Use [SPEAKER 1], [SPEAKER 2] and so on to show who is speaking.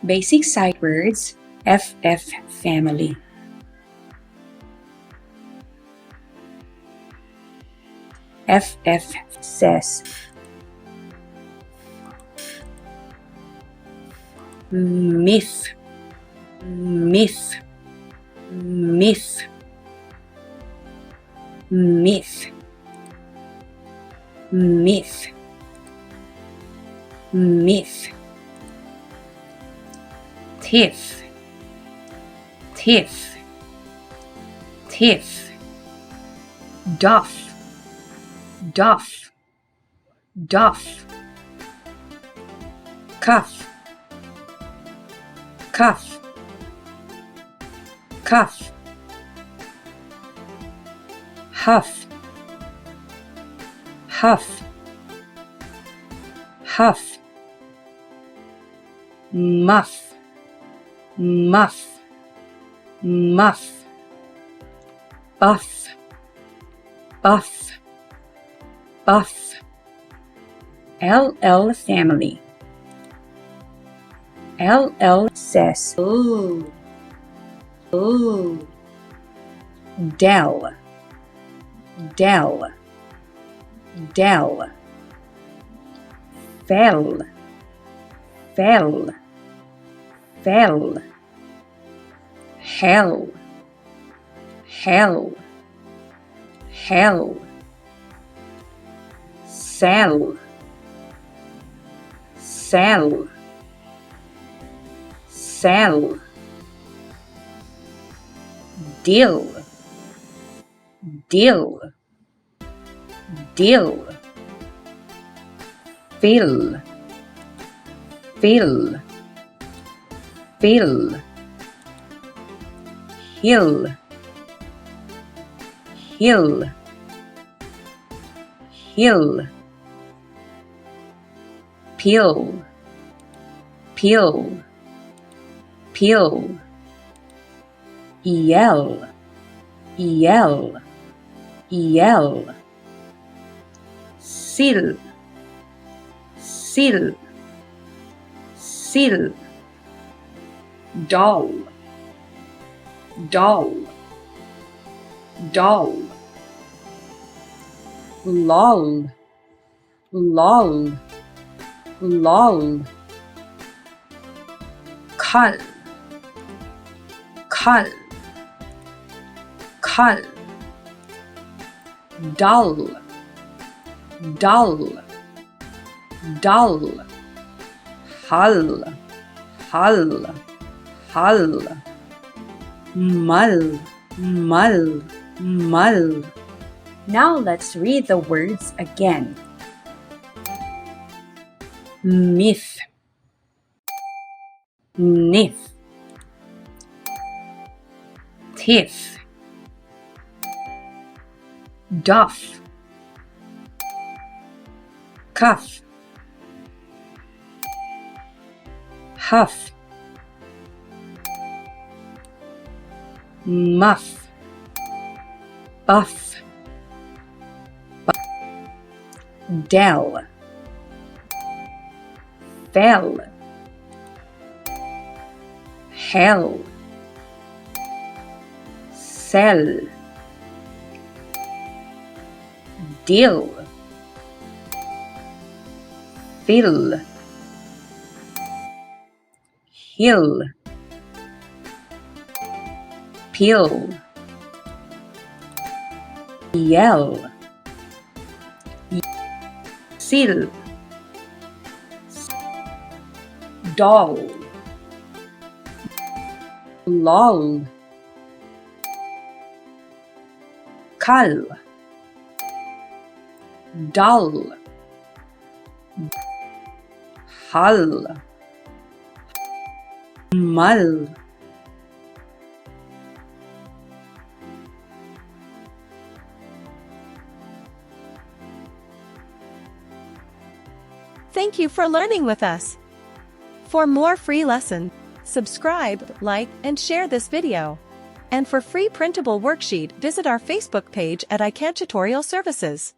[SPEAKER 1] Basic sight words, FF family. FF says myth, myth, myth, myth, myth, myth. Tiff, tiff, tiff. Duff, duff, duff. Cuff, cuff, cuff. Huff, huff, huff. Muff, muff, muff. Buff, buff, buff. LL family. LL says ooh, ooh. Dell, Dell, Dell. Fell, fell, fell. Hell, hell, hell. Sell, sell, sell. Dill, dill, dill. Fill, fill, fill. Hill, hill, hill. Pill, pill, pill. Yell, yell, yell. Sill, sill, sill. Doll, doll, doll. Lol, lol, lol. Cull, cull, cull. Dull, dull, dull. Hull, hull, hull. Mull, mull, mull. Now let's read the words again. Myth, niff, tiff. Duff, cuff. Huff, muff. Buff, dell. Fell, hell. Sell, dill. Fill, hill. Pill, yell. Sill, doll. Lol. Cull, dull. Hull, mull.
[SPEAKER 2] Thank you for learning with us. For more free lessons, subscribe, like, and share this video. And for free printable worksheet, visit our Facebook page at iCAD Tutorial Services.